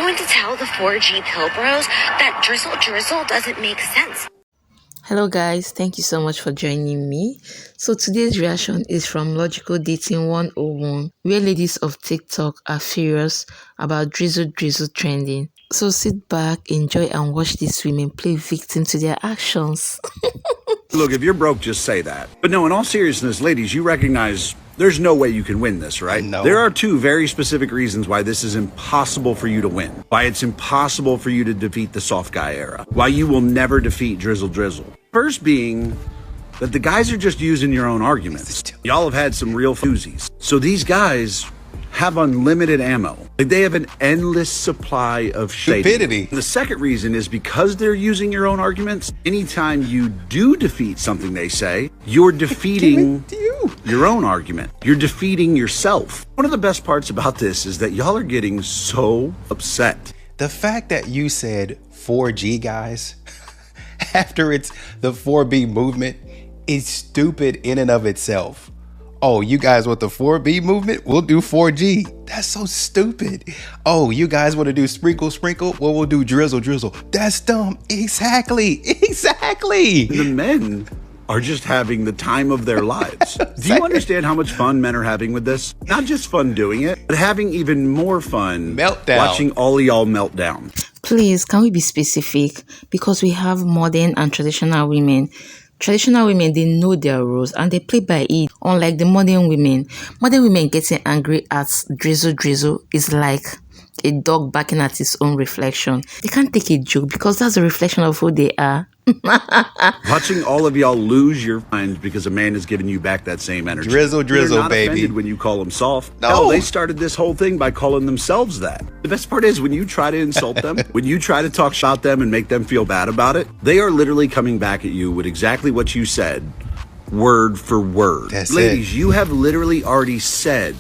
going to tell the 4G pill bros that Drizzle doesn't make sense. Hello guys, thank you so much for joining me. So today's reaction is from Logical Dating 101, where ladies of TikTok are furious about Drizzle trending. So sit back, enjoy and watch these women play victim to their actions. Look, if you're broke, just say that. But no, in all seriousness, ladies, you recognize there's no way you can win this, right? No. There are two very specific reasons why this is impossible for you to win. Why it's impossible for you to defeat the soft guy era. Why you will never defeat Drizzle. First being that the guys are just using your own arguments. Y'all have had some real doozies. So these guys have unlimited ammo. Like they have an endless supply of stupidity. The second reason is because they're using your own arguments, anytime you do defeat something they say, you're defeating your own argument. You're defeating yourself. One of the best parts about this is that y'all are getting so upset. The fact that you said 4G guys after it's the 4B movement is stupid in and of itself. Oh, you guys want the 4B movement? We'll do 4G. That's so stupid. Oh, you guys want to do sprinkle? Well, we'll do drizzle. That's dumb. Exactly. The men are just having the time of their lives. Do you understand how much fun men are having with this? Not just fun doing it, but having even more fun watching all of y'all melt down. Please, can we be specific? Because we have modern and traditional women. Traditional women, they know their roles and they play by it, unlike the modern women. Modern women getting angry at Drizzle is like a dog barking at its own reflection. They can't take a joke because that's a reflection of who they are. Watching all of y'all lose your minds because a man is giving you back that same energy. Drizzle, They're not baby. offended when you call them soft. No. Hell, they started this whole thing by calling themselves that. The best part is when you try to insult them, when you try to talk about them and make them feel bad about it, they are literally coming back at you with exactly what you said, word for word. That's Ladies, you have literally already said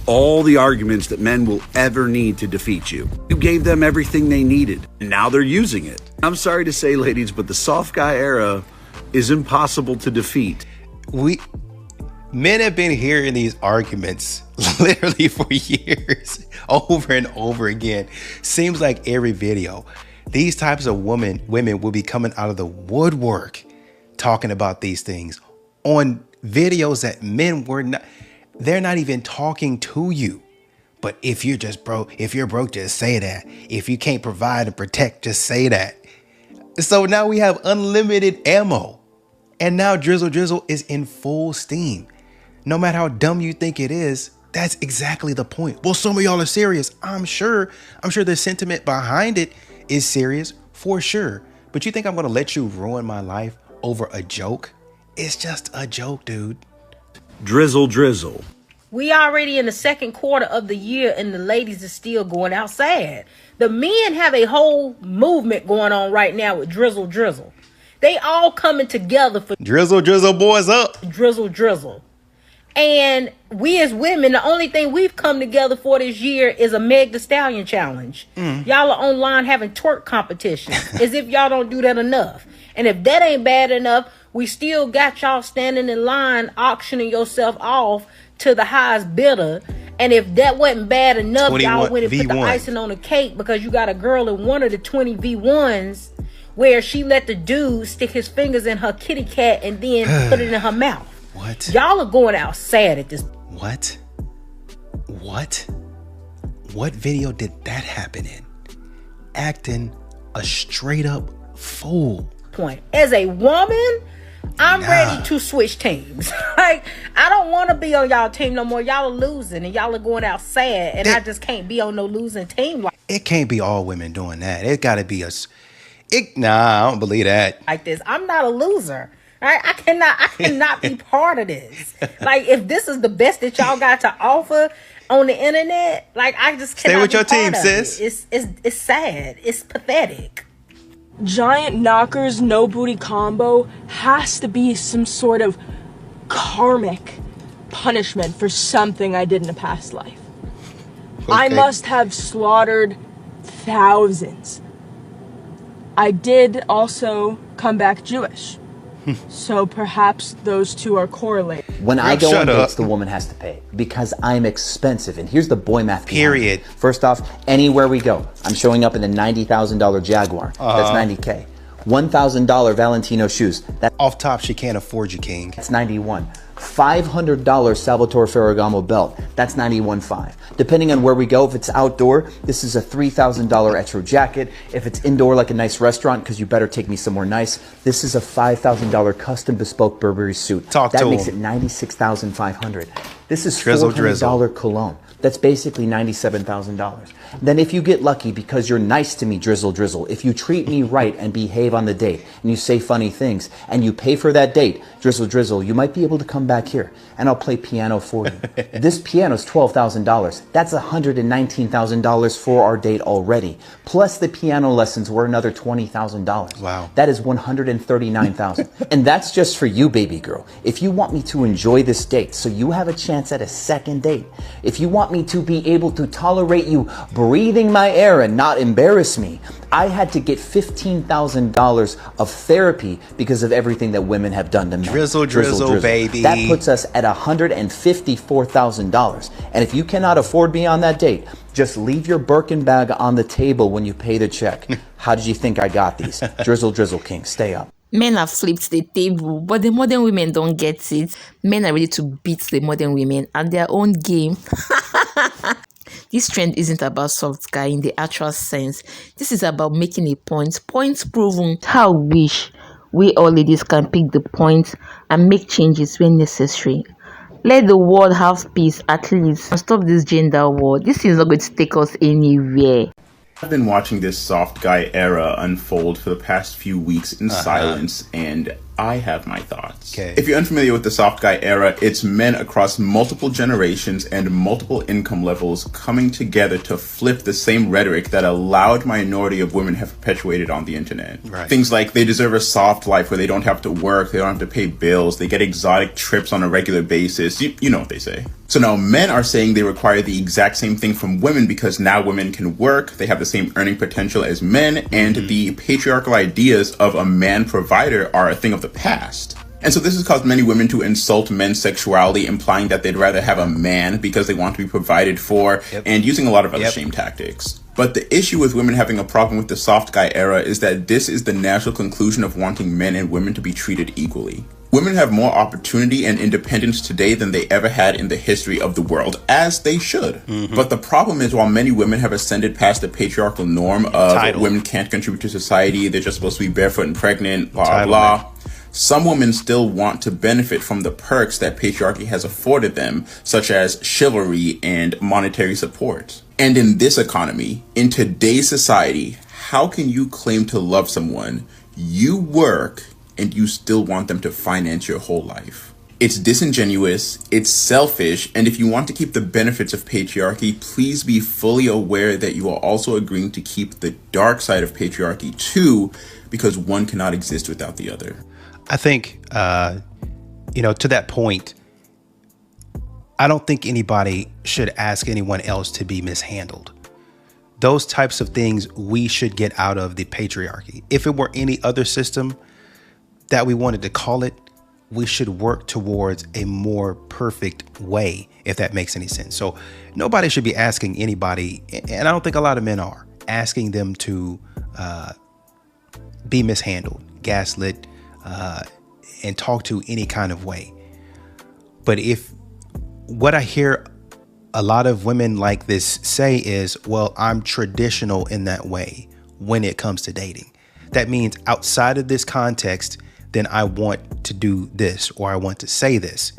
all the arguments that men will ever need to defeat you. You gave them everything they needed, and now they're using it. I'm sorry to say, ladies, but the soft guy era is impossible to defeat. Men have been hearing these arguments literally for years, over and over again. Seems like every video, these types of women will be coming out of the woodwork talking about these things on videos that men were not. They're not even talking to you. But if you're broke, just say that. If you can't provide and protect, just say that. So now we have unlimited ammo. And now Drizzle is in full steam. No matter how dumb you think it is, that's exactly the point. Well, some of y'all are serious. I'm sure the sentiment behind it is serious for sure. But you think I'm going to let you ruin my life over a joke? It's just a joke, dude. Drizzle. We already in the second quarter of the year and the ladies are still going outside. The men have a whole movement going on right now with Drizzle. They all coming together for Drizzle boys up. Drizzle. And we as women, the only thing we've come together for this year is a Meg Thee Stallion challenge. Y'all are online having twerk competitions as if y'all don't do that enough. And if that ain't bad enough, we still got y'all standing in line auctioning yourself off to the highest bidder. And if that wasn't bad enough, y'all went and put the icing on the cake because you got a girl in one of the 20 V1s where she let the dude stick his fingers in her kitty cat and then put it in her mouth. What? Y'all are going out sad at this. What? What video did that happen in? Acting a straight up fool. Point. As a woman, I'm ready to switch teams. Like, I don't want to be on y'all team no more. Y'all are losing and y'all are going out sad. And I just can't be on no losing team. It can't be all women doing that. It got to be us. Nah, I don't believe that. Like this. I'm not a loser. Right? I cannot be part of this. Like, if this is the best that y'all got to offer on the internet, like, I just cannot stay with be your team, part of sis. It's sad. It's pathetic. Giant knockers, no booty combo has to be some sort of karmic punishment for something I did in a past life. Okay. I must have slaughtered thousands. I did also come back Jewish. So perhaps those two are correlated. When I go on Shut dates, up. the woman has to pay because I'm expensive. And here's the boy math. behind Period. it. First off, anywhere we go, I'm showing up in a $90,000 Jaguar. That's $90K. $1,000 Valentino shoes. Off top, she can't afford you, King. That's $91. $500 Salvatore Ferragamo belt. That's $91.5. Depending on where we go, if it's outdoor, this is a $3,000 Etro jacket. If it's indoor, like a nice restaurant, because you better take me somewhere nice, this is a $5,000 custom bespoke Burberry suit. Talk that to makes him. it $96,500. This is Drizzle, $400 drizzle. cologne. That's basically $97,000. Then if you get lucky because you're nice to me, Drizzle, if you treat me right and behave on the date, and you say funny things, and you pay for that date, Drizzle, you might be able to come back here, and I'll play piano for you. This piano's $12,000. That's $119,000 for our date already. Plus the piano lessons were another $20,000. Wow. That is $139,000. And that's just for you, baby girl. If you want me to enjoy this date so you have a chance at a second date, if you want me to be able to tolerate you breathing my air and not embarrass me, I had to get $15,000 of therapy because of everything that women have done to me. Drizzle, baby. That puts us at $154,000. And if you cannot afford me on that date, just leave your Birkin bag on the table when you pay the check. How did you think I got these? Drizzle King, stay up. Men have flipped the table, but the modern women don't get it. Men are ready to beat the modern women at their own game. This trend isn't about soft guy in the actual sense. This is about making a point. Points proven. How I wish we all ladies can pick the point and make changes when necessary. Let the world have peace at least. And stop this gender war. This is not going to take us anywhere. I've been watching this soft guy era unfold for the past few weeks in silence, and I have my thoughts. Okay. If you're unfamiliar with the soft guy era, it's men across multiple generations and multiple income levels coming together to flip the same rhetoric that a loud minority of women have perpetuated on the internet. Right. Things like they deserve a soft life where they don't have to work, they don't have to pay bills, they get exotic trips on a regular basis. You know what they say. So now men are saying they require the exact same thing from women because now women can work, they have the same earning potential as men, and the patriarchal ideas of a man provider are a thing of the past. And so this has caused many women to insult men's sexuality, implying that they'd rather have a man because they want to be provided for, and using a lot of other shame tactics. But the issue with women having a problem with the soft guy era is that this is the natural conclusion of wanting men and women to be treated equally. Women have more opportunity and independence today than they ever had in the history of the world, as they should. But the problem is, while many women have ascended past the patriarchal norm of women can't contribute to society, they're just supposed to be barefoot and pregnant, blah, blah, some women still want to benefit from the perks that patriarchy has afforded them, such as chivalry and monetary support. And in this economy, in today's society, how can you claim to love someone, you work, and you still want them to finance your whole life? It's disingenuous, it's selfish, and if you want to keep the benefits of patriarchy, please be fully aware that you are also agreeing to keep the dark side of patriarchy too, because one cannot exist without the other. I think, to that point, I don't think anybody should ask anyone else to be mishandled. Those types of things we should get out of the patriarchy. If it were any other system that we wanted to call it, we should work towards a more perfect way, if that makes any sense. So nobody should be asking anybody, and I don't think a lot of men are, asking them to be mishandled, gaslit, and talk to any kind of way. But if what I hear a lot of women like this say is, well, I'm traditional in that way when it comes to dating. That means outside of this context, then I want to do this or I want to say this.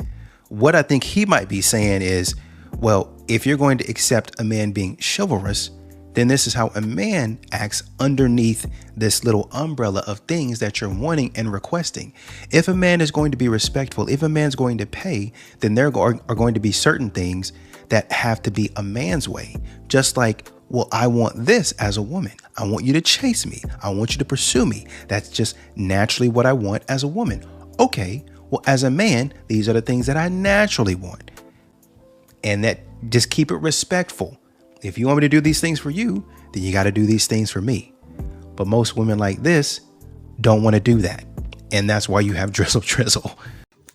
What I think he might be saying is, well, if you're going to accept a man being chivalrous, then this is how a man acts underneath this little umbrella of things that you're wanting and requesting. If a man is going to be respectful, if a man's going to pay, then there are going to be certain things that have to be a man's way. Just like, well, I want this as a woman. I want you to chase me. I want you to pursue me. That's just naturally what I want as a woman. Okay, well, as a man, these are the things that I naturally want. And that just keep it respectful. If you want me to do these things for you, then you got to do these things for me. But most women like this don't want to do that. And that's why you have Drizzle Drizzle.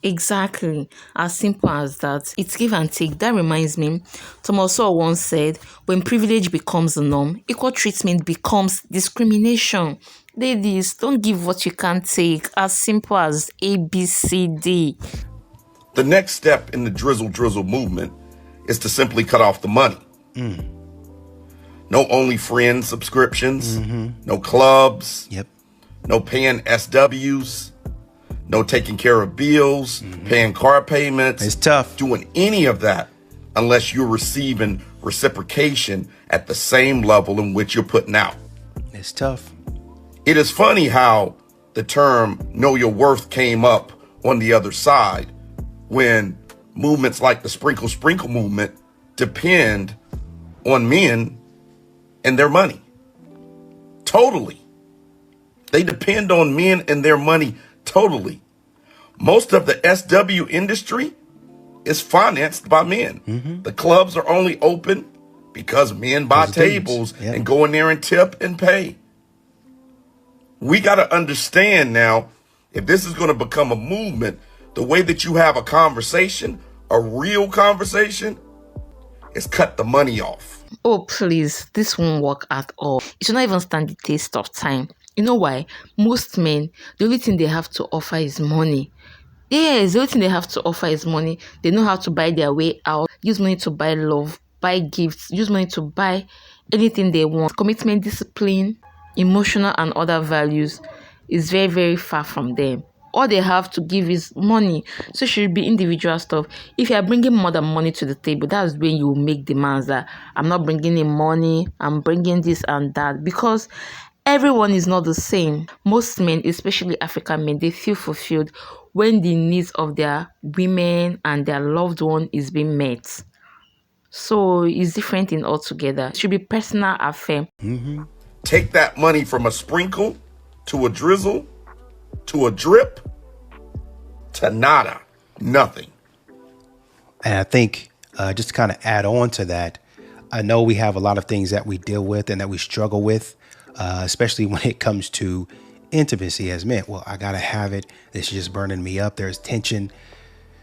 Exactly. As simple as that. It's give and take. That reminds me, Thomas Sowell once said, when privilege becomes the norm, equal treatment becomes discrimination. Ladies, don't give what you can't take. As simple as ABCD. The next step in the Drizzle Drizzle movement is to simply cut off the money. No OnlyFriends subscriptions, no clubs, no paying SWs, no taking care of bills, paying car payments. It's tough. Doing any of that unless you're receiving reciprocation at the same level in which you're putting out. It's tough. It is funny how the term know your worth came up on the other side when movements like the Sprinkle Sprinkle movement depend on men and their money. Totally. They depend on men and their money totally. Most of the SW industry is financed by men. The clubs are only open because men buy tables and go in there and tip and pay. We got to understand now, if this is going to become a movement, the way that you have a conversation, a real conversation, is cut the money off. Oh, please, this won't work at all. It should not even stand the test of time. You know why? Most men, the only thing they have to offer is money. Yes, the only thing they have to offer is money. They know how to buy their way out, use money to buy love, buy gifts, use money to buy anything they want. Commitment, discipline, emotional and other values is very, very far from them. All they have to give is money. So it should be individual stuff. If you are bringing more than money to the table, that's when you make demands that I'm not bringing in money, I'm bringing this and that. Because everyone is not the same. Most men, especially African men, they feel fulfilled when the needs of their women and their loved one is being met. So it's different in altogether. It should be personal affair. Take that money from a sprinkle to a drizzle to a drip to nada, nothing. And I think just to kind of add on to that, I know we have a lot of things that we deal with and that we struggle with, especially when it comes to intimacy as men. Well, I got to have it. This is just burning me up. There's tension.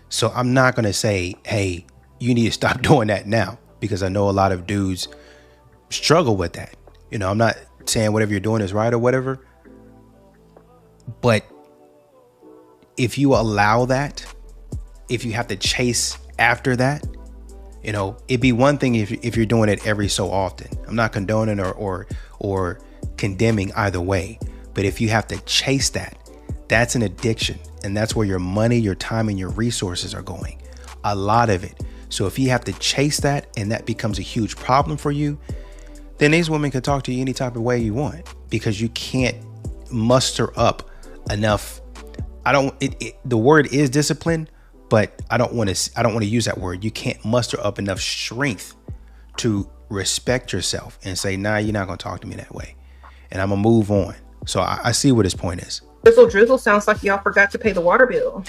So I'm not going to say, hey, you need to stop doing that now, because I know a lot of dudes struggle with that. You know, I'm not saying whatever you're doing is right or whatever, but if you allow that, if you have to chase after that, you know, it'd be one thing if you're doing it every so often. I'm not condoning or condemning either way, but if you have to chase that, that's an addiction, and that's where your money, your time, and your resources are going, a lot of it. So if you have to chase that and that becomes a huge problem for you, then these women can talk to you any type of way you want, because you can't muster up enough. The word is discipline, but I don't want to use that word. You can't muster up enough strength to respect yourself and say, nah, you're not going to talk to me that way, and I'm going to move on. So I see what his point is. Drizzle Drizzle sounds like y'all forgot to pay the water bill.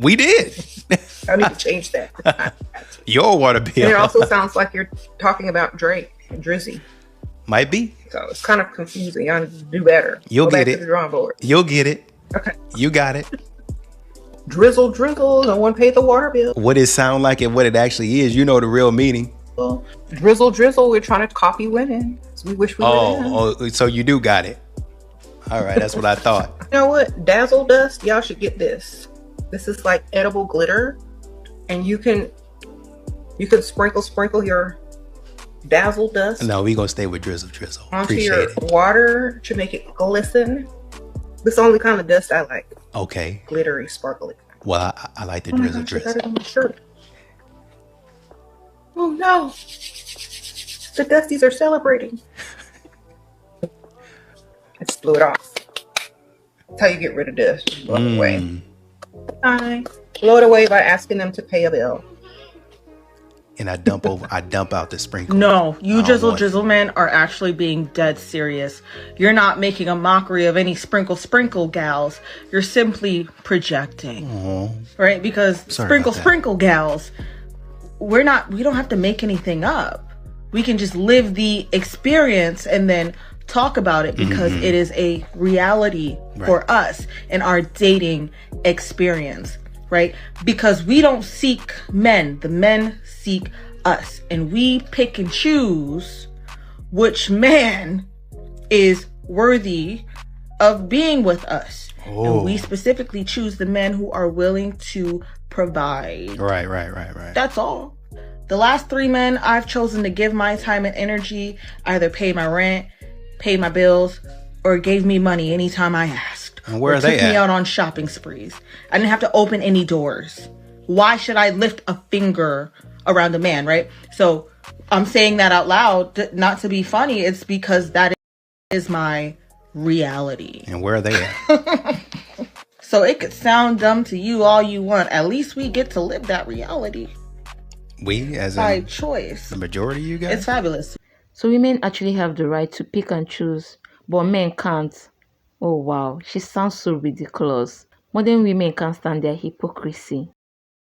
We did. I need to change that. Your water bill. And it also sounds like you're talking about Drake and Drizzy. Might be. So it's kind of confusing. Y'all need to do better. You'll Go get back it. to the drawing board. You'll get it. Okay. You got it. Drizzle Drizzle, no one paid the water bill. What it sound like and what it actually is, you know the real meaning. Drizzle Drizzle, we're trying to copy women. So we wish we would. So you do got it. All right, that's what I thought. You know what? Dazzle Dust, y'all should get this. This is like edible glitter, and you can sprinkle your Dazzle Dust. No, we gonna stay with Drizzle Drizzle. Onto your water to make it glisten. This is the only kind of dust I like. Okay. Glittery, sparkly. Well, I like the Drizzle Drizzle. I got it on my shirt. Oh no! The Dusties are celebrating. I just blew it off. That's how you get rid of dust. Blow it away. Fine. Blow it away by asking them to pay a bill. And I dump out the sprinkle. No, you Drizzle men are actually being dead serious. You're not making a mockery of any sprinkle gals. You're simply projecting. Right? Because sprinkle gals, we don't have to make anything up. We can just live the experience and then talk about it because it is a reality for us in our dating experience, right? Because we don't seek men, the men seek us, and we pick and choose which man is worthy of being with us. And we specifically choose the men who are willing to provide. Right. That's all. The last 3 men I've chosen to give my time and energy either paid my rent, paid my bills, or gave me money anytime I asked. And where or are they took me at? out on shopping sprees. I didn't have to open any doors. Why should I lift a finger around a man, right? So I'm saying that out loud, not to be funny. It's because that is my reality. And where are they at? So it could sound dumb to you all you want. At least we get to live that reality. We, as By in choice. the majority of you guys? It's fabulous. So women actually have the right to pick and choose, but men can't. Oh wow, she sounds so ridiculous. Modern women can't stand their hypocrisy.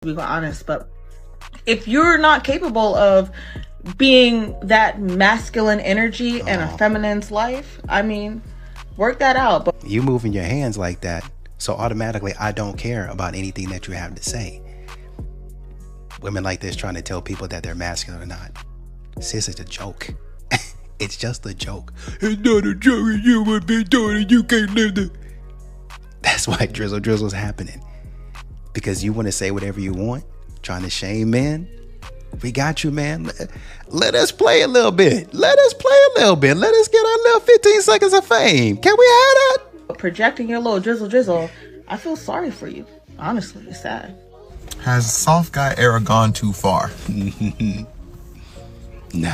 To be honest, but if you're not capable of being that masculine energy in a feminine's life, I mean, work that out. But You moving your hands like that, so automatically I don't care about anything that you have to say. Women like this trying to tell people that they're masculine or not. Sis, it's a joke. It's just a joke. It's not a joke. You would be doing it. You can't live it. That's why Drizzle's happening. Because you want to say whatever you want, trying to shame men. We got you, man. Let us play a little bit. Let us get our little 15 seconds of fame. Can we have that? projecting your little drizzle, I feel sorry for you. Honestly, it's sad. Has soft guy era gone too far? No.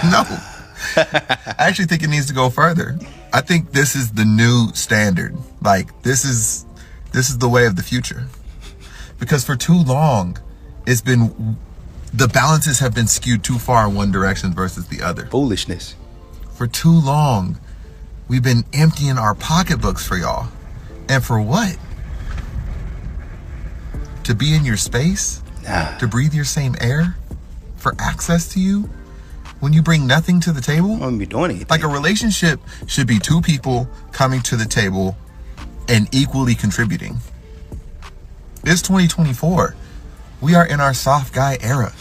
I actually think it needs to go further. I think this is the new standard. Like, this is the way of the future. Because for too long, the balances have been skewed too far in one direction versus the other. Foolishness. For too long, we've been emptying our pocketbooks for y'all. And for what? To be in your space? Nah. To breathe your same air? For access to you? When you bring nothing to the table? I won't be doing anything. Like, a relationship should be two people coming to the table and equally contributing. It's 2024. We are in our soft guy era.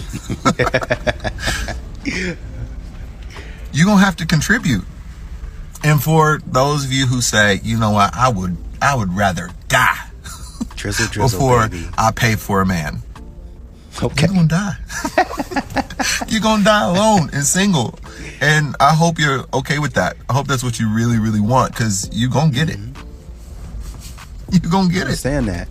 You're going to have to contribute. And for those of you who say, you know what, I would rather die Drizzle, before baby. I pay for a man. Okay. You're going to die. You're going to die alone and single. And I hope you're okay with that. I hope that's what you really, really want, because you're going to get it. You're going to get it. Understand that.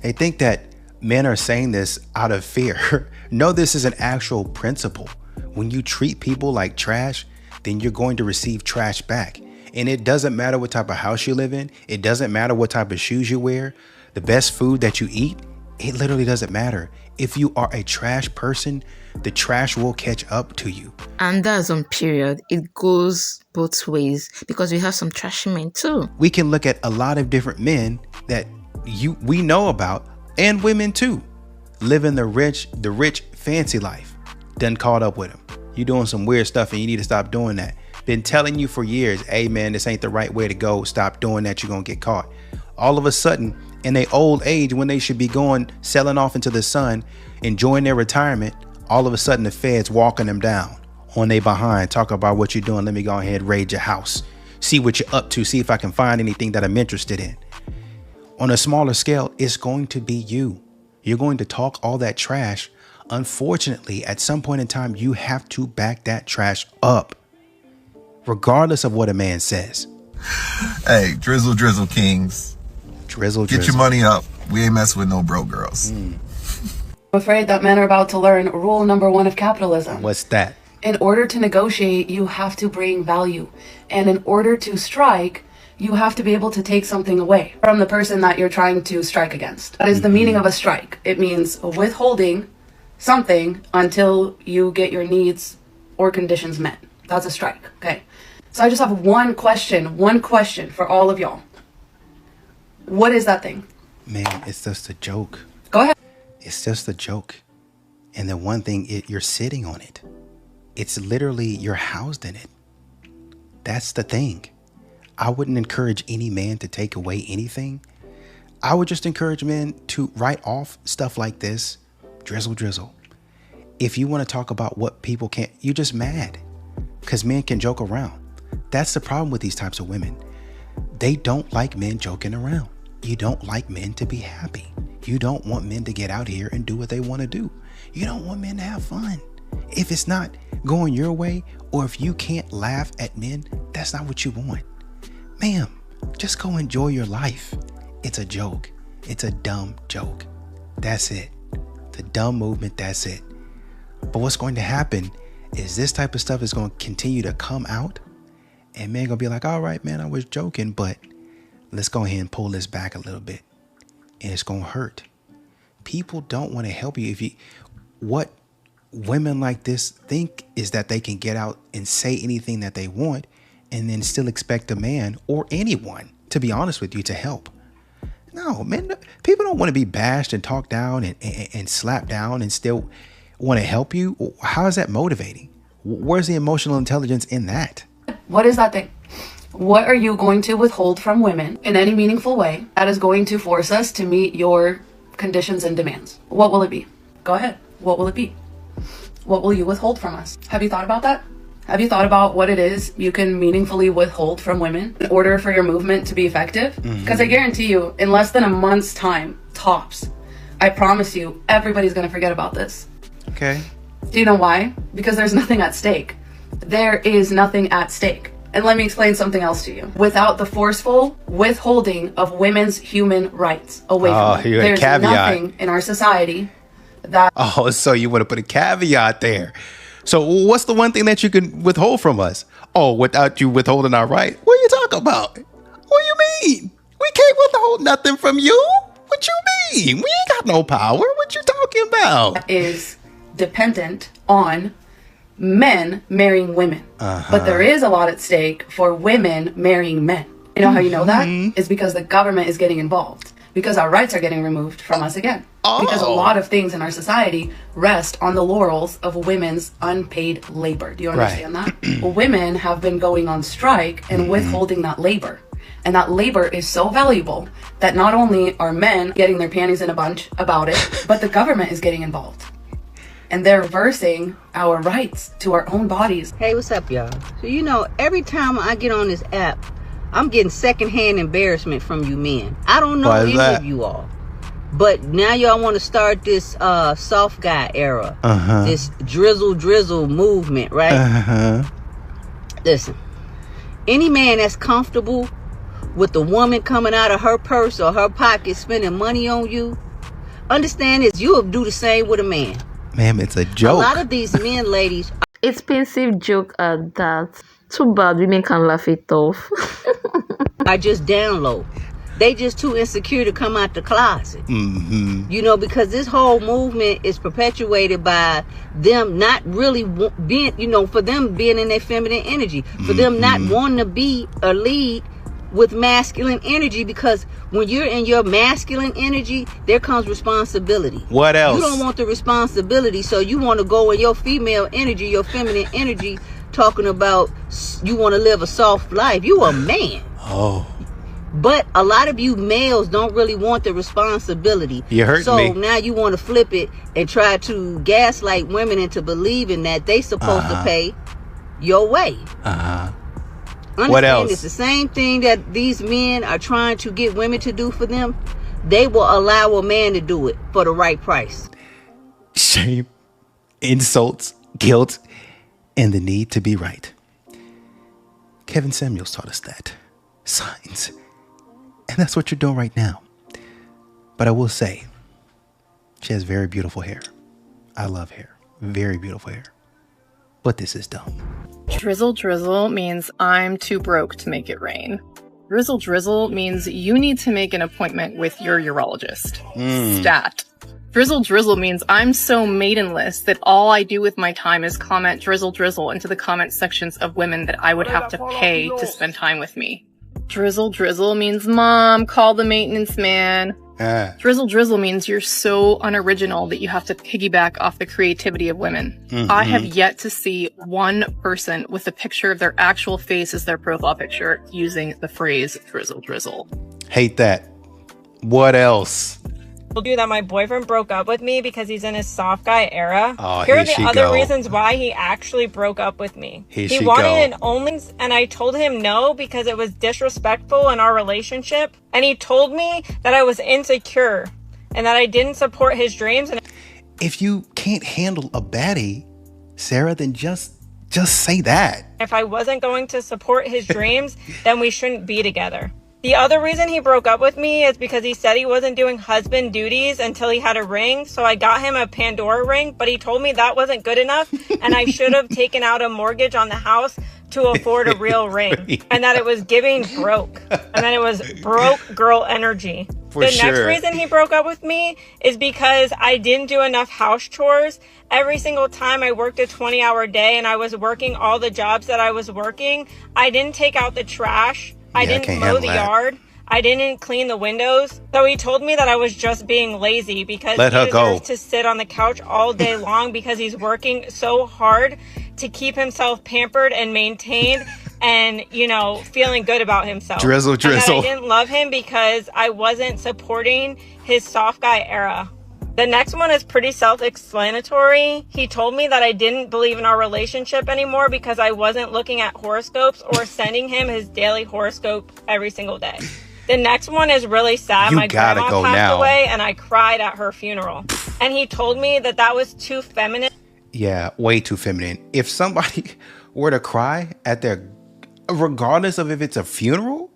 They think that men are saying this out of fear. No, this is an actual principle. When you treat people like trash, then you're going to receive trash back. And it doesn't matter what type of house you live in. It doesn't matter what type of shoes you wear. The best food that you eat, it literally doesn't matter. If you are a trash person, the trash will catch up to you. And that's on period. It goes both ways, because we have some trashy men too. We can look at a lot of different men that we know about, and women too, living the rich fancy life. Done caught up with them. You doing some weird stuff and you need to stop doing that. Been telling you for years, hey man, this ain't the right way to go. Stop doing that. You're gonna get caught. All of a sudden, in their old age, when they should be selling off into the sun, enjoying their retirement, all of a sudden the feds walking them down on their behind, talk about what you're doing. Let me go ahead and raid your house. See what you're up to. See if I can find anything that I'm interested in. On a smaller scale, it's going to be you. You're going to talk all that trash. Unfortunately, at some point in time, you have to back that trash up, regardless of what a man says. Hey, Drizzle Kings. Drizzle. Get your money up. We ain't messing with no broke girls. I'm afraid that men are about to learn rule number 1 of capitalism. What's that? In order to negotiate, you have to bring value. And in order to strike, you have to be able to take something away from the person that you're trying to strike against. That is the meaning of a strike. It means withholding something until you get your needs or conditions met. That's a strike, okay? So I just have one question for all of y'all. What is that thing? Man, it's just a joke. Go ahead. It's just a joke. And the one thing, you're sitting on it. It's literally, you're housed in it. That's the thing. I wouldn't encourage any man to take away anything. I would just encourage men to write off stuff like this. Drizzle. If you want to talk about what people can't, you're just mad because men can joke around. That's the problem with these types of women. They don't like men joking around. You don't like men to be happy. You don't want men to get out here and do what they want to do. You don't want men to have fun. If it's not going your way, or if you can't laugh at men, that's not what you want. Ma'am, just go enjoy your life. It's a joke. It's a dumb joke. That's it. The dumb movement, that's it. But what's going to happen is this type of stuff is going to continue to come out, and men going to be like, all right, man, I was joking, but let's go ahead and pull this back a little bit. And it's going to hurt. People don't want to help you. What women like this think is that they can get out and say anything that they want and then still expect a man or anyone, to be honest with you, to help. No, men, people don't want to be bashed and talked down and slapped down and still want to help you. How is that motivating? Where's the emotional intelligence in that? What is that thing? What are you going to withhold from women in any meaningful way that is going to force us to meet your conditions and demands? What will it be? Go ahead. What will it be? What will you withhold from us? Have you thought about that? Have you thought about what it is you can meaningfully withhold from women in order for your movement to be effective? Because I guarantee you, in less than a month's time, tops, I promise you, everybody's going to forget about this. Okay. Do you know why? Because there's nothing at stake. There is nothing at stake. And let me explain something else to you. Without the forceful withholding of women's human rights away from them, there's nothing in our society that... Oh, so you want to put a caveat there. So what's the one thing that you can withhold from us? Oh, without you withholding our right? What are you talking about? What do you mean? We can't withhold nothing from you? What you mean? We ain't got no power. What you talking about? Is dependent on men marrying women. But there is a lot at stake for women marrying men. You know how you know that? Is because the government is getting involved. Because our rights are getting removed from us again. Because a lot of things in our society rest on the laurels of women's unpaid labor. Do you understand that? Women have been going on strike and withholding that labor. And that labor is so valuable that not only are men getting their panties in a bunch about it, but the government is getting involved. And they're reversing our rights to our own bodies. Hey, what's up, y'all? So, you know, every time I get on this app, I'm getting secondhand embarrassment from you men. I don't know any of you all. But now y'all want to start this soft guy era. This drizzle movement, right? Listen, any man that's comfortable with the woman coming out of her purse or her pocket spending money on you, understand this, you'll do the same with a man. Ma'am, it's a joke. A lot of these men, ladies, Expensive joke at that. Too bad women can laugh it off. are just down low. They just too insecure to come out the closet. You know, because this whole movement is perpetuated by them not really being, you know, for them being in their feminine energy, for them not wanting to be a lead with masculine energy, because when you're in your masculine energy, there comes responsibility. What else? You don't want the responsibility, so you want to go in your female energy, your feminine energy, talking about you want to live a soft life. You a man. But a lot of you males don't really want the responsibility. You hurt me. So now you want to flip it and try to gaslight women into believing that they supposed to pay your way. Understand, what else? It's the same thing that these men are trying to get women to do for them. They will allow a man to do it for the right price. Shame, insults, guilt, and the need to be right. Kevin Samuels taught us that. Signs. And that's what you're doing right now. But I will say, she has very beautiful hair. I love hair. Very beautiful hair. But this is dumb. Drizzle means I'm too broke to make it rain. Drizzle means you need to make an appointment with your urologist. Stat. Drizzle means I'm so maidenless that all I do with my time is comment drizzle into the comment sections of women that I would have to pay to spend time with me. Drizzle means mom, call the maintenance man. Drizzle means you're so unoriginal that you have to piggyback off the creativity of women. I have yet to see one person with a picture of their actual face as their profile picture using the phrase drizzle. Hate that. What else? Told you that my boyfriend broke up with me because he's in his soft guy era. Oh, here are here the she other go. reasons why he actually broke up with me. Here He she wanted go. an OnlyFans, and I told him no because it was disrespectful in our relationship. And he told me that I was insecure and that I didn't support his dreams. And If you can't handle a baddie, Sarah, then just say that. if I wasn't going to support his dreams, then we shouldn't be together. The other reason he broke up with me is because he said he wasn't doing husband duties until he had a ring. So I got him a Pandora ring, but he told me that wasn't good enough and I should have taken out a mortgage on the house to afford a real ring, and that it was giving broke, and that it was broke girl energy. For the sure. next reason he broke up with me is because I didn't do enough house chores. Every single time I worked a 20-hour day and I was working all the jobs that I was working, I didn't take out the trash. I didn't can't mow handle the that. yard. I didn't clean the windows. So he told me that I was just being lazy because Let he her go. deserves to sit on the couch all day long because he's working so hard to keep himself pampered and maintained and, you know, feeling good about himself. Drizzle. And that I didn't love him because I wasn't supporting his soft guy era. The next one is pretty self-explanatory. He told me that I didn't believe in our relationship anymore because I wasn't looking at horoscopes or sending him his daily horoscope every single day. The next one is really sad. You My gotta grandma go passed now. away and I cried at her funeral. And he told me that that was too feminine. Yeah, way too feminine. If somebody were to cry at their, regardless of if it's a funeral,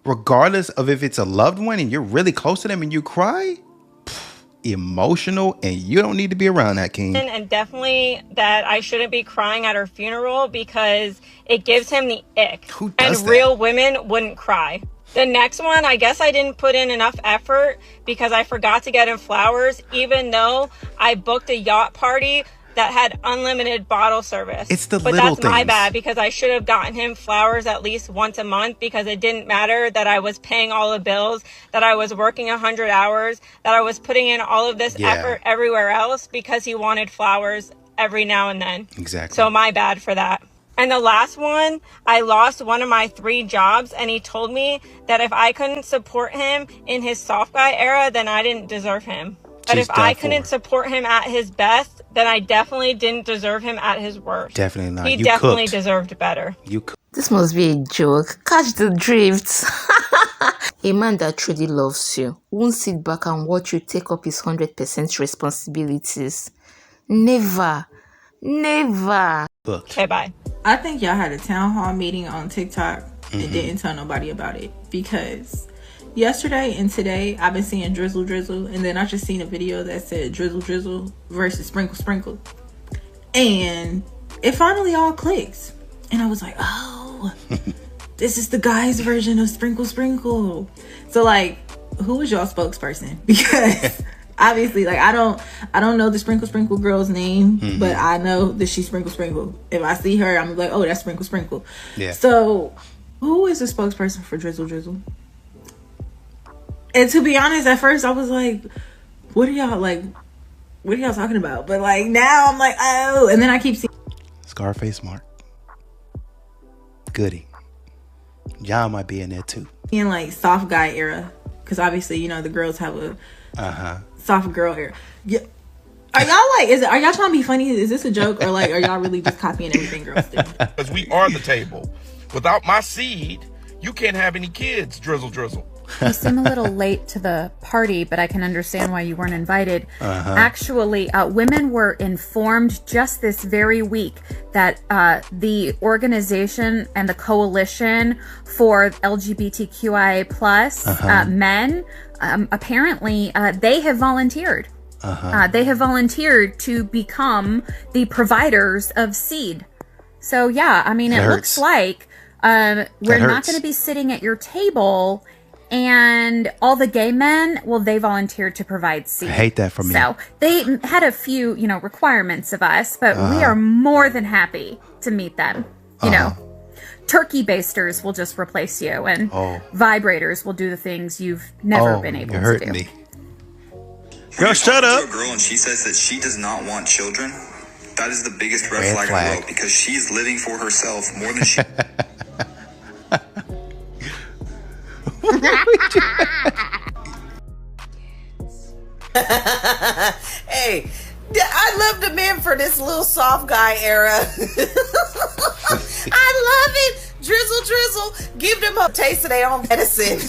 regardless of if it's a loved one and you're really close to them and you cry, emotional, and you don't need to be around that, King. And definitely that I shouldn't be crying at her funeral because it gives him the ick. Who does And that? real women wouldn't cry. The next one, I guess I didn't put in enough effort because I forgot to get him flowers, even though I booked a yacht party that had unlimited bottle service. It's the but little that's my things. bad because I should have gotten him flowers at least once a month because it didn't matter that I was paying all the bills, that I was working 100 hours, that I was putting in all of this Yeah. effort everywhere else because he wanted flowers every now and then. Exactly. So my bad for that. And the last one, I lost one of my 3 jobs and he told me that if I couldn't support him in his soft guy era, then I didn't deserve him. But She's if I done couldn't for. support him at his best, then I definitely didn't deserve him at his worst. Definitely not. He You definitely cooked. deserved better. You could. This must be a joke. Catch the drift. A man that truly loves you won't sit back and watch you take up his 100% responsibilities. Never. Never. Okay, bye. I think y'all had a town hall meeting on TikTok and didn't tell nobody about it because yesterday and today I've been seeing drizzle, and then I just seen a video that said drizzle versus sprinkle, and it finally all clicks, and I was like, oh, this is the guy's version of sprinkle. So like, who is y'all spokesperson? Because obviously, like, I don't know the sprinkle girl's name, but I know that she's sprinkle. If I see her, I'm like, oh, that's sprinkle. Yeah. So who is the spokesperson for drizzle? And to be honest, at first I was like, what are y'all talking about? But like now I'm like, oh, and then I keep seeing Scarface Mark. Goody. John might be in there too. like soft guy era, because obviously, you know, the girls have a soft girl era. Yeah. Are y'all like, are y'all trying to be funny? Is this a joke, or like, are y'all really just copying everything girls do? Because we are the table. Without my seed, you can't have any kids, drizzle. You seem a little late to the party, but I can understand why you weren't invited. Actually, women were informed just this very week that the organization and the coalition for LGBTQIA plus men, apparently they have volunteered. They have volunteered to become the providers of seed. So yeah, I mean, it looks like we're not going to be sitting at your table. And all the gay men, well, they volunteered to provide seed. I hate that for me. So they had a few, you know, requirements of us, but we are more than happy to meet them. You know, Turkey basters will just replace you, and vibrators will do the things you've never been able to do. Me. Girl, shut up. A girl and she says that she does not want children. That is the biggest red flag in the world, because she's living for herself more than she. Hey, I love the men for this little soft guy era. I love it. Drizzle, give them a taste of their own medicine.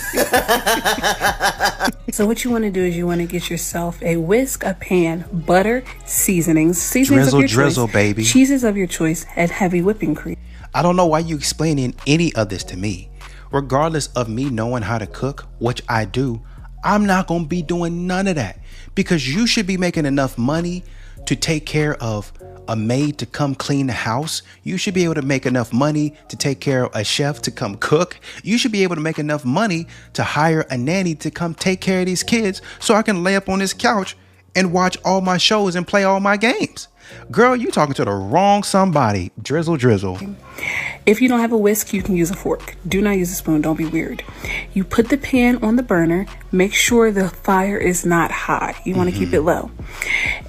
So what you want to do is you want to get yourself a whisk, a pan, butter, seasonings of your drizzle, choice, baby. cheeses of your choice, and heavy whipping cream. I don't know why you explaining any of this to me. Regardless of me knowing how to cook, which I do, I'm not going to be doing none of that, because you should be making enough money to take care of a maid to come clean the house. You should be able to make enough money to take care of a chef to come cook. You should be able to make enough money to hire a nanny to come take care of these kids so I can lay up on this couch and watch all my shows and play all my games. Girl, you talking to the wrong somebody. Drizzle. If you don't have a whisk, you can use a fork. Do not use a spoon. Don't be weird. You put the pan on the burner. Make sure the fire is not high. You want to keep it low.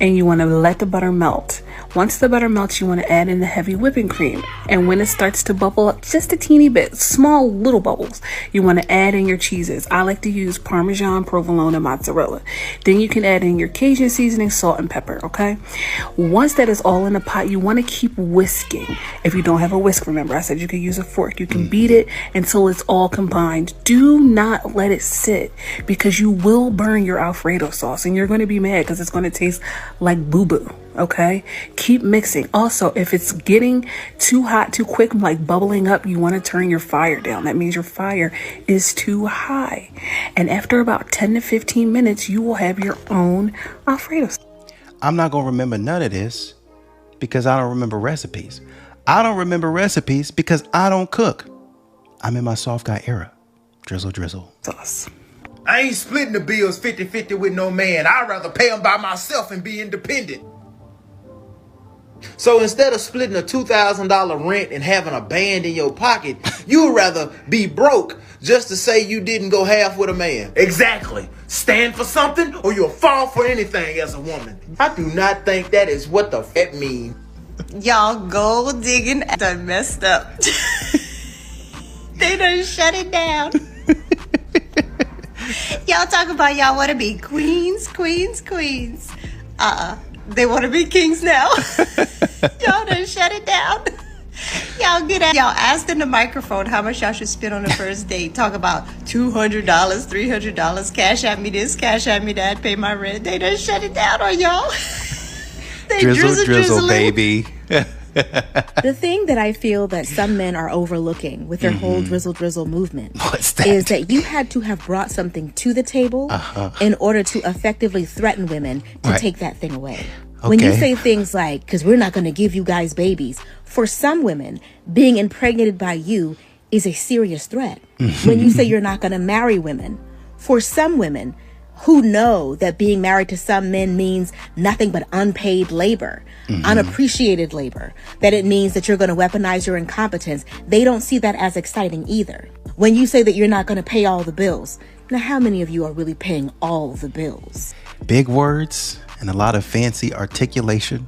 And you want to let the butter melt. Once the butter melts, you want to add in the heavy whipping cream. And when it starts to bubble up just a teeny bit, small little bubbles, you want to add in your cheeses. I like to use Parmesan, provolone, and mozzarella. Then you can add in your Cajun seasoning, salt, and pepper, okay? Once that is all in the pot, you want to keep whisking. If you don't have a whisk, remember I said you can use a fork. You can beat it until it's all combined. Do not let it sit, because you will burn your Alfredo sauce and you're going to be mad because it's going to taste like boo-boo. Okay, keep mixing. Also, if it's getting too hot too quick, like bubbling up, you want to turn your fire down. That means your fire is too high. And after about 10 to 15 minutes, you will have your own Alfredo. I'm not going to remember none of this because I don't remember recipes. I don't remember recipes because I don't cook. I'm in my soft guy era. Drizzle. Sauce. I ain't splitting the bills 50-50 with no man. I'd rather pay them by myself and be independent. So instead of splitting a $2,000 rent and having a band in your pocket, you'd rather be broke just to say you didn't go half with a man. Exactly. Stand for something or you'll fall for anything as a woman. I do not think that is what the f*** mean. Y'all gold digging done messed up. They done shut it down. Y'all talk about y'all want to be queens. They want to be kings now. Y'all done shut it down. Y'all get out. Y'all asked in the microphone how much y'all should spend on the first date. Talk about $200, $300. Cash at me this, cash at me that. Pay my rent. They done shut it down on y'all. They drizzle, baby. The thing that I feel that some men are overlooking with their whole drizzle movement is that you had to have brought something to the table in order to effectively threaten women to take that thing away. Okay. When you say things like, because we're not going to give you guys babies, for some women, being impregnated by you is a serious threat. When you say you're not going to marry women, for some women who know that being married to some men means nothing but unpaid labor, unappreciated labor, that it means that you're going to weaponize your incompetence, they don't see that as exciting either. When you say that you're not going to pay all the bills, now how many of you are really paying all the bills? Big words and a lot of fancy articulation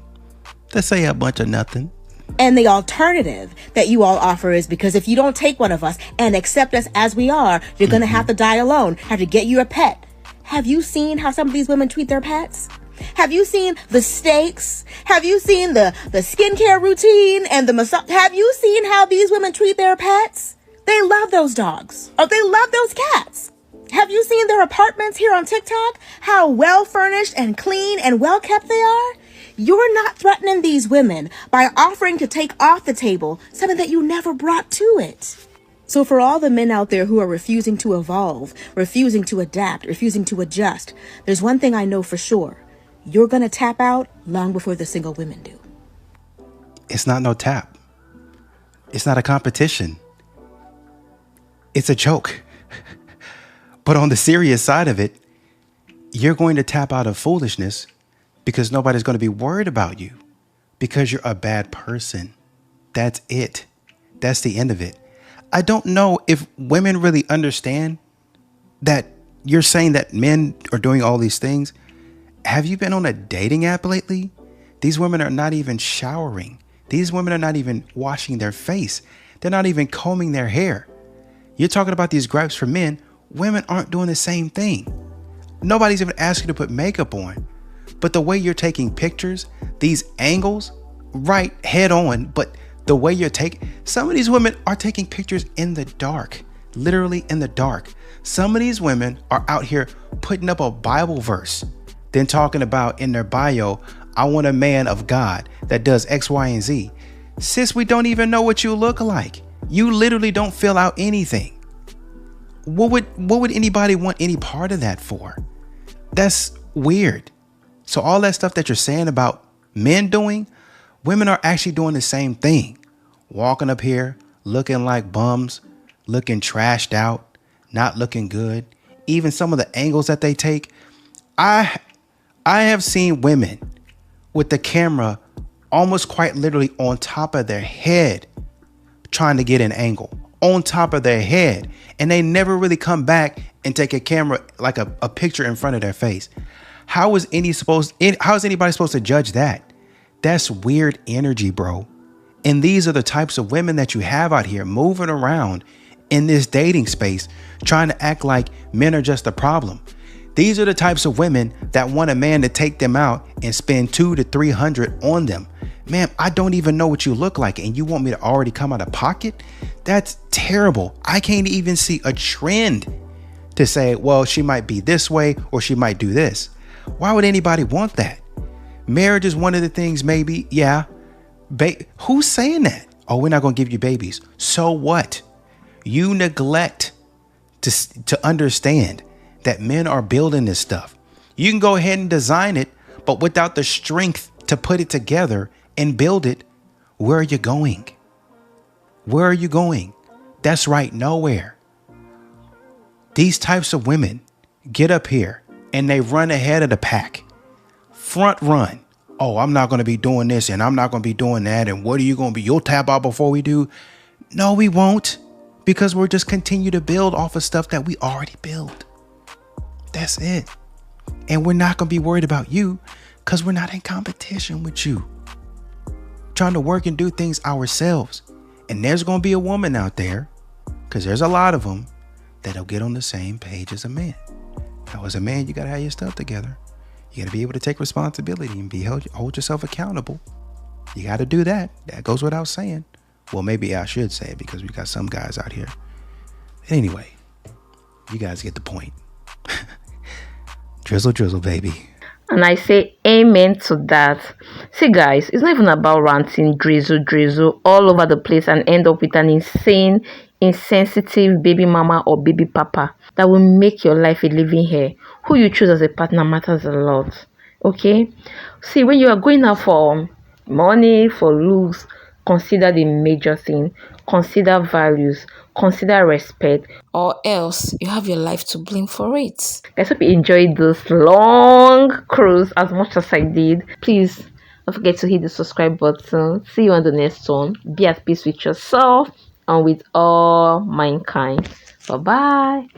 to say a bunch of nothing. And the alternative that you all offer is, because if you don't take one of us and accept us as we are, you're going to have to die alone, have to get you a pet. Have you seen how some of these women treat their pets? Have you seen the steaks? Have you seen the skincare routine and the massage? Have you seen how these women treat their pets? They love those dogs. Or they love those cats. Have you seen their apartments here on TikTok? How well furnished and clean and well kept they are? You're not threatening these women by offering to take off the table something that you never brought to it. So for all the men out there who are refusing to evolve, refusing to adapt, refusing to adjust, there's one thing I know for sure. You're going to tap out long before the single women do. It's not no tap. It's not a competition. It's a joke. But on the serious side of it, you're going to tap out of foolishness because nobody's going to be worried about you because you're a bad person. That's it. That's the end of it. I don't know if women really understand that you're saying that men are doing all these things. Have you been on a dating app lately? These women are not even showering. These women are not even washing their face. They're not even combing their hair. You're talking about these gripes for men. Women aren't doing the same thing. Nobody's even asking you to put makeup on. But the way you're taking pictures, these angles, right, head on, but the way you're taking, some of these women are taking pictures in the dark, literally in the dark. Some of these women are out here putting up a Bible verse, then talking about in their bio, I want a man of God that does X, Y, and Z. Sis, we don't even know what you look like. You literally don't fill out anything. What would anybody want any part of that for? That's weird. So all that stuff that you're saying about men doing, women are actually doing the same thing. Walking up here, looking like bums, looking trashed out, not looking good. Even some of the angles that they take. I have seen women with the camera almost quite literally on top of their head, trying to get an angle on top of their head. And they never really come back and take a camera, like a picture in front of their face. How is anybody supposed to judge that? That's weird energy, bro. And these are the types of women that you have out here moving around in this dating space, trying to act like men are just a problem. These are the types of women that want a man to take them out and spend $200 to $300 on them. Ma'am, I don't even know what you look like, and you want me to already come out of pocket? That's terrible. I can't even see a trend to say, well, she might be this way or she might do this. Why would anybody want that? Marriage is one of the things, maybe. Yeah. Who's saying that? Oh, we're not going to give you babies. So what? You neglect to understand that men are building this stuff. You can go ahead and design it, but without the strength to put it together and build it, where are you going? Where are you going? That's right, nowhere. These types of women get up here and they run ahead of the pack. Front run. Oh, I'm not going to be doing this and I'm not going to be doing that. And what are you going to be? You'll tap out before we do. No, we won't, because we'll just continue to build off of stuff that we already built. That's it. And we're not going to be worried about you because we're not in competition with you. Trying to work and do things ourselves. And there's going to be a woman out there, because there's a lot of them, that'll get on the same page as a man. Now, as a man, you got to have your stuff together. You got to be able to take responsibility and hold yourself accountable. You got to do that. That goes without saying. Well, maybe I should say it, because we got some guys out here. Anyway, you guys get the point. Drizzle, drizzle, baby. And I say amen to that. See, guys, it's not even about ranting drizzle all over the place and end up with an insane, insensitive baby mama or baby papa that will make your life a living hell. Who you choose as a partner matters a lot. Okay? See, when you are going out for money, for looks, consider the major thing. Consider values. Consider respect. Or else you have your life to blame for it. Guys, hope you enjoyed this long cruise as much as I did. Please don't forget to hit the subscribe button. See you on the next one. Be at peace with yourself and with all mankind. Bye bye.